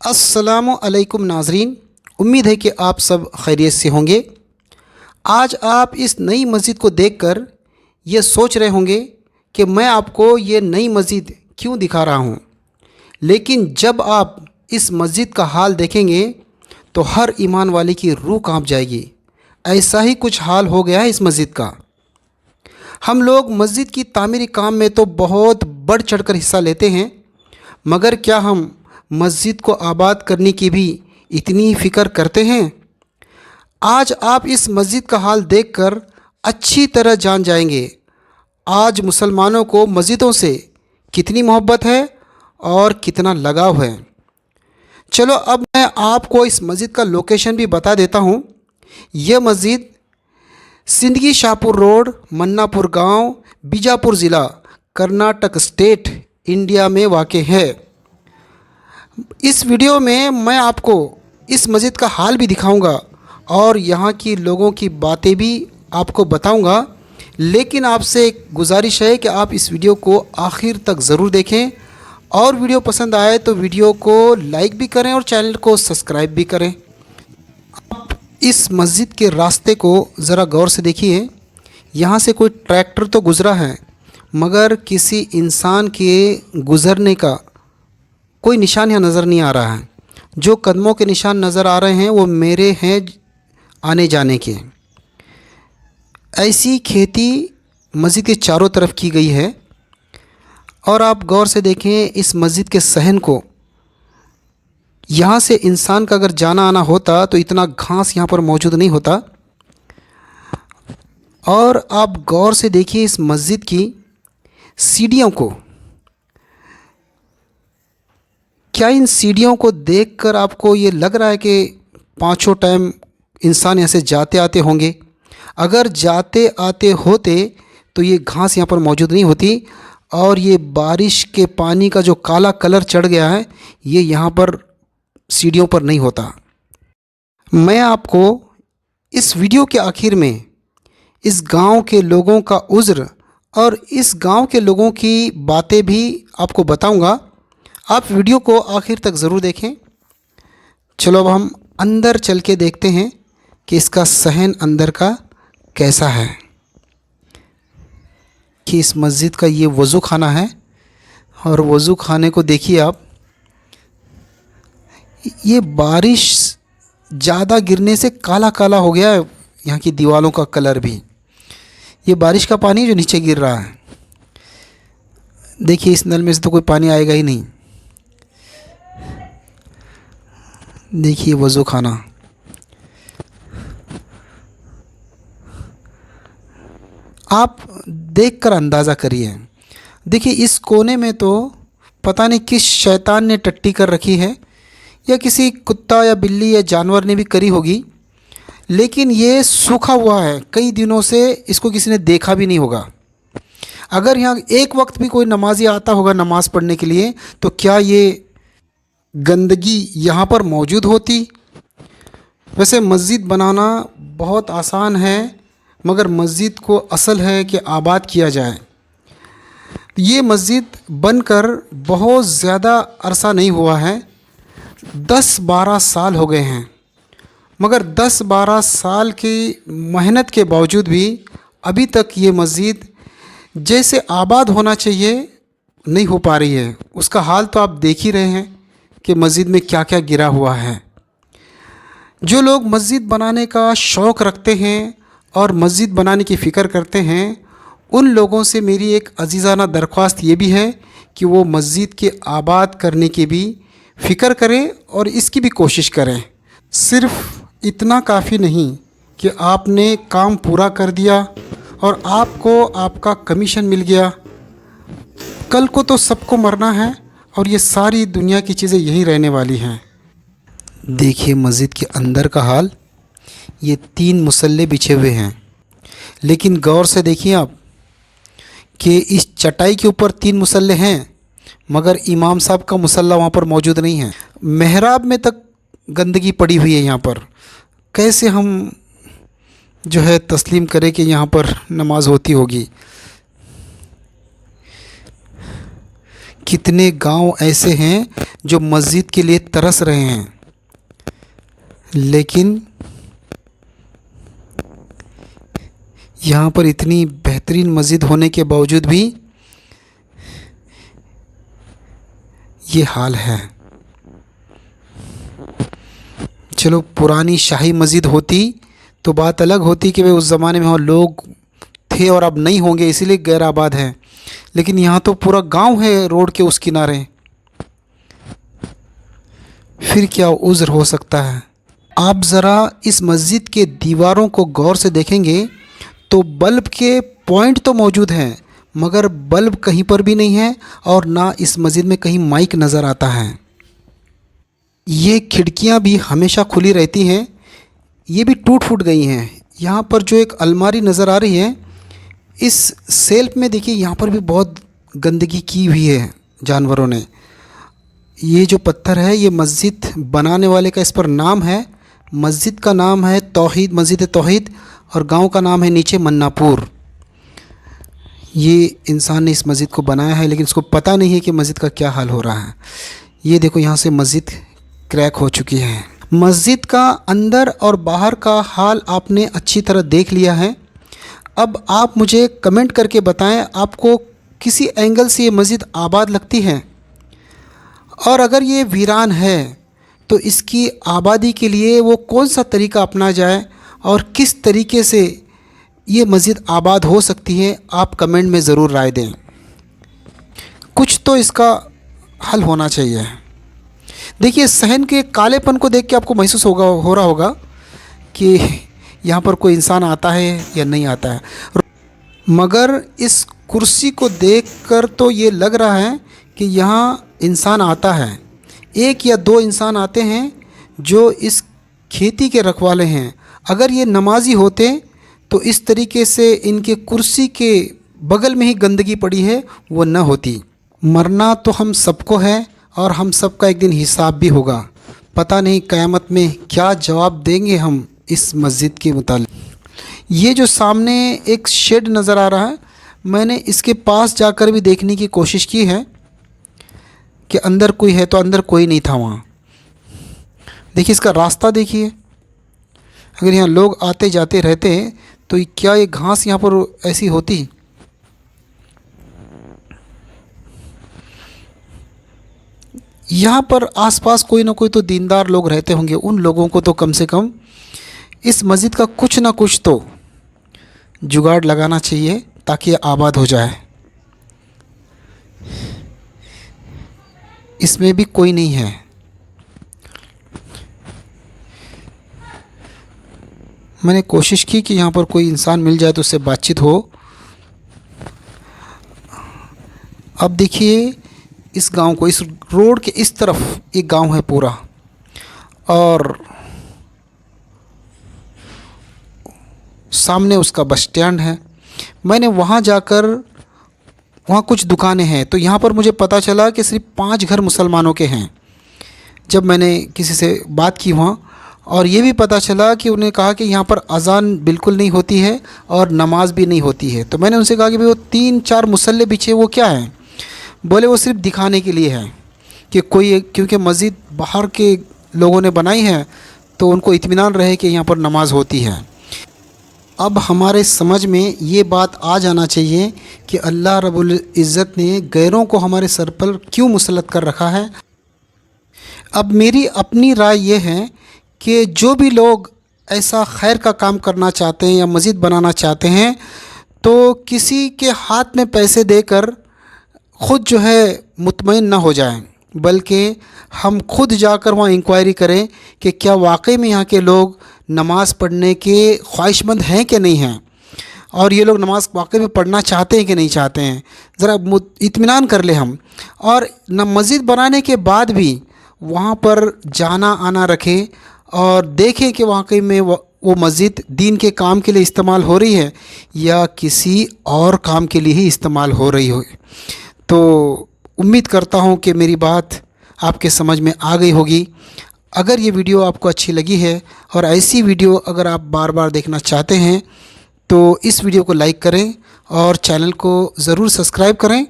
अस्सलामु अलैकुम नाज़रीन, उम्मीद है कि आप सब खैरियत से होंगे। आज आप इस नई मस्जिद को देखकर ये सोच रहे होंगे कि मैं आपको ये नई मस्जिद क्यों दिखा रहा हूँ, लेकिन जब आप इस मस्जिद का हाल देखेंगे तो हर ईमान वाले की रूह कांप जाएगी। ऐसा ही कुछ हाल हो गया है इस मस्जिद का। हम लोग मस्जिद की तामीरी काम में तो बहुत बढ़ चढ़कर हिस्सा लेते हैं, मगर क्या हम मस्जिद को आबाद करने की भी इतनी फ़िक्र करते हैं? आज आप इस मस्जिद का हाल देखकर अच्छी तरह जान जाएंगे आज मुसलमानों को मस्जिदों से कितनी मोहब्बत है और कितना लगाव है। चलो अब मैं आपको इस मस्जिद का लोकेशन भी बता देता हूँ। यह मस्जिद सिंदगी शाहपुर रोड, मन्नापुर गांव, बीजापुर ज़िला, कर्नाटक स्टेट, इंडिया में वाक़ है। इस वीडियो में मैं आपको इस मस्जिद का हाल भी दिखाऊंगा और यहाँ की लोगों की बातें भी आपको बताऊंगा, लेकिन आपसे एक गुजारिश है कि आप इस वीडियो को आखिर तक ज़रूर देखें और वीडियो पसंद आए तो वीडियो को लाइक भी करें और चैनल को सब्सक्राइब भी करें। आप इस मस्जिद के रास्ते को ज़रा गौर से देखिए। यहाँ से कोई ट्रैक्टर तो गुज़रा है, मगर किसी इंसान के गुज़रने का कोई निशान यहाँ नज़र नहीं आ रहा है। जो कदमों के निशान नज़र आ रहे हैं वो मेरे हैं आने जाने के। ऐसी खेती मस्जिद के चारों तरफ की गई है और आप गौर से देखें इस मस्जिद के सहन को। यहाँ से इंसान का अगर जाना आना होता तो इतना घास यहाँ पर मौजूद नहीं होता। और आप गौर से देखिए इस मस्जिद की सीढ़ियों को। क्या इन सीढ़ियों को देखकर आपको ये लग रहा है कि पाँचों टाइम इंसान यहाँ से जाते आते होंगे? अगर जाते आते होते तो ये घास यहाँ पर मौजूद नहीं होती और ये बारिश के पानी का जो काला कलर चढ़ गया है ये यहाँ पर सीढ़ियों पर नहीं होता। मैं आपको इस वीडियो के आखिर में इस गांव के लोगों का उज़्र और इस गांव के लोगों की बातें भी आपको बताऊंगा। आप वीडियो को आखिर तक ज़रूर देखें। चलो अब हम अंदर चल के देखते हैं कि इसका सहन अंदर का कैसा है। कि इस मस्जिद का ये वज़ू खाना है और वज़ू खाने को देखिए आप। ये बारिश ज़्यादा गिरने से काला काला हो गया है यहाँ की दीवारों का कलर भी। ये बारिश का पानी जो नीचे गिर रहा है। देखिए इस नल में से तो कोई पानी आएगा ही नहीं। देखिए वज़ू खाना। आप देखकर अंदाज़ा करिए। देखिए इस कोने में तो पता नहीं किस शैतान ने टट्टी कर रखी है, या किसी कुत्ता या बिल्ली या जानवर ने भी करी होगी, लेकिन ये सूखा हुआ है। कई दिनों से इसको किसी ने देखा भी नहीं होगा। अगर यहाँ एक वक्त भी कोई नमाजी आता होगा नमाज़ पढ़ने के लिए तो क्या ये गंदगी यहाँ पर मौजूद होती? वैसे मस्जिद बनाना बहुत आसान है, मगर मस्जिद को असल है कि आबाद किया जाए। ये मस्जिद बनकर बहुत ज़्यादा अरसा नहीं हुआ है, 10-12 साल हो गए हैं, मगर 10-12 साल की मेहनत के बावजूद भी अभी तक ये मस्जिद जैसे आबाद होना चाहिए नहीं हो पा रही है। उसका हाल तो आप देख ही रहे हैं कि मस्जिद में क्या क्या गिरा हुआ है। जो लोग मस्जिद बनाने का शौक़ रखते हैं और मस्जिद बनाने की फ़िक्र करते हैं, उन लोगों से मेरी एक अजीज़ाना दरख्वास्त ये भी है कि वो मस्जिद के आबाद करने की भी फ़िक्र करें और इसकी भी कोशिश करें। सिर्फ़ इतना काफ़ी नहीं कि आपने काम पूरा कर दिया और आपको आपका कमीशन मिल गया। कल को तो सबको मरना है और ये सारी दुनिया की चीज़ें यहीं रहने वाली हैं। देखिए मस्जिद के अंदर का हाल। ये 3 मुसल्ले बिछे हुए हैं, लेकिन गौर से देखिए आप कि इस चटाई के ऊपर 3 मुसल्ले हैं, मगर इमाम साहब का मुसल्ला वहाँ पर मौजूद नहीं है। मेहराब में तक गंदगी पड़ी हुई है यहाँ पर। कैसे हम जो है तस्लीम करें कि यहाँ पर नमाज होती होगी? कितने गांव ऐसे हैं जो मस्जिद के लिए तरस रहे हैं, लेकिन यहाँ पर इतनी बेहतरीन मस्जिद होने के बावजूद भी ये हाल है। चलो पुरानी शाही मस्जिद होती तो बात अलग होती कि भाई उस ज़माने में वहाँ लोग थे और अब नहीं होंगे इसीलिए गैर आबाद है, लेकिन यहाँ तो पूरा गांव है रोड के उस किनारे। फिर क्या उज़्र हो सकता है। आप ज़रा इस मस्जिद के दीवारों को गौर से देखेंगे तो बल्ब के पॉइंट तो मौजूद हैं, मगर बल्ब कहीं पर भी नहीं है और ना इस मस्जिद में कहीं माइक नज़र आता है। ये खिड़कियाँ भी हमेशा खुली रहती हैं, ये भी टूट फूट गई हैं। यहाँ पर जो एक अलमारी नज़र आ रही है, इस सेल्फ में देखिए यहाँ पर भी बहुत गंदगी की हुई है जानवरों ने। ये जो पत्थर है ये मस्जिद बनाने वाले का इस पर नाम है। मस्जिद का नाम है तौहीद, मस्जिद तौहीद, और गांव का नाम है नीचे मन्नापुर। ये इंसान ने इस मस्जिद को बनाया है, लेकिन उसको पता नहीं है कि मस्जिद का क्या हाल हो रहा है। ये देखो यहाँ से मस्जिद क्रैक हो चुकी है। मस्जिद का अंदर और बाहर का हाल आपने अच्छी तरह देख लिया है। अब आप मुझे कमेंट करके बताएं आपको किसी एंगल से ये मस्जिद आबाद लगती है, और अगर ये वीरान है तो इसकी आबादी के लिए वो कौन सा तरीका अपना जाए और किस तरीके से ये मस्जिद आबाद हो सकती है। आप कमेंट में ज़रूर राय दें। कुछ तो इसका हल होना चाहिए। देखिए सहन के कालेपन को देख के आपको महसूस हो रहा होगा कि यहाँ पर कोई इंसान आता है या नहीं आता है, मगर इस कुर्सी को देखकर तो ये लग रहा है कि यहाँ इंसान आता है। एक या दो इंसान आते हैं जो इस खेती के रखवाले हैं। अगर ये नमाजी होते तो इस तरीके से इनके कुर्सी के बगल में ही गंदगी पड़ी है वो न होती। मरना तो हम सबको है और हम सबका एक दिन हिसाब भी होगा। पता नहीं क़यामत में क्या जवाब देंगे हम इस मस्जिद के मुतालिक। ये जो सामने एक शेड नज़र आ रहा है, मैंने इसके पास जाकर भी देखने की कोशिश की है कि अंदर कोई है, तो अंदर कोई नहीं था वहाँ। देखिए इसका रास्ता देखिए, अगर यहाँ लोग आते जाते रहते हैं तो क्या ये घास यहाँ पर ऐसी होती। यहाँ पर आसपास कोई ना कोई तो दीनदार लोग रहते होंगे, उन लोगों को तो कम से कम इस मस्जिद का कुछ ना कुछ तो जुगाड़ लगाना चाहिए ताकि ये आबाद हो जाए। इसमें भी कोई नहीं है। मैंने कोशिश की कि यहाँ पर कोई इंसान मिल जाए तो उससे बातचीत हो। अब देखिए इस गांव को, इस रोड के इस तरफ एक गांव है पूरा, और सामने उसका बस स्टैंड है। मैंने वहाँ जाकर, वहाँ कुछ दुकानें हैं, तो यहाँ पर मुझे पता चला कि सिर्फ 5 घर मुसलमानों के हैं जब मैंने किसी से बात की वहाँ। और ये भी पता चला कि उन्हें कहा कि यहाँ पर अज़ान बिल्कुल नहीं होती है और नमाज भी नहीं होती है। तो मैंने उनसे कहा कि भाई वो 3-4 मुसल्ले बिछे वो क्या हैं। बोले वो सिर्फ दिखाने के लिए है कि कोई, क्योंकि मस्जिद बाहर के लोगों ने बनाई है तो उनको इत्मीनान रहे कि यहाँ पर नमाज होती है। अब हमारे समझ में ये बात आ जाना चाहिए कि अल्लाह रब्बुल इज़्ज़त ने गैरों को हमारे सर पर क्यों मुसल्लत कर रखा है। अब मेरी अपनी राय ये है कि जो भी लोग ऐसा खैर का काम करना चाहते हैं या मस्जिद बनाना चाहते हैं, तो किसी के हाथ में पैसे देकर ख़ुद जो है मुतमईन ना हो जाएं, बल्कि हम खुद जाकर वहाँ इंक्वायरी करें कि क्या वाकई में यहाँ के लोग नमाज़ पढ़ने के ख्वाहिशमंद हैं कि नहीं हैं, और ये लोग नमाज़ वाकई में पढ़ना चाहते हैं कि नहीं चाहते हैं। ज़रा इत्मीनान कर ले हम, और न मस्जिद बनाने के बाद भी वहाँ पर जाना आना रखें और देखें कि वाकई में वो मस्जिद दीन के काम के लिए इस्तेमाल हो रही है या किसी और काम के लिए ही इस्तेमाल हो रही हो। तो उम्मीद करता हूँ कि मेरी बात आपके समझ में आ गई होगी। अगर ये वीडियो आपको अच्छी लगी है और ऐसी वीडियो अगर आप बार बार देखना चाहते हैं तो इस वीडियो को लाइक करें और चैनल को ज़रूर सब्सक्राइब करें।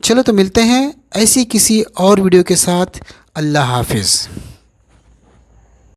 चलो तो मिलते हैं ऐसी किसी और वीडियो के साथ। अल्लाह हाफिज़।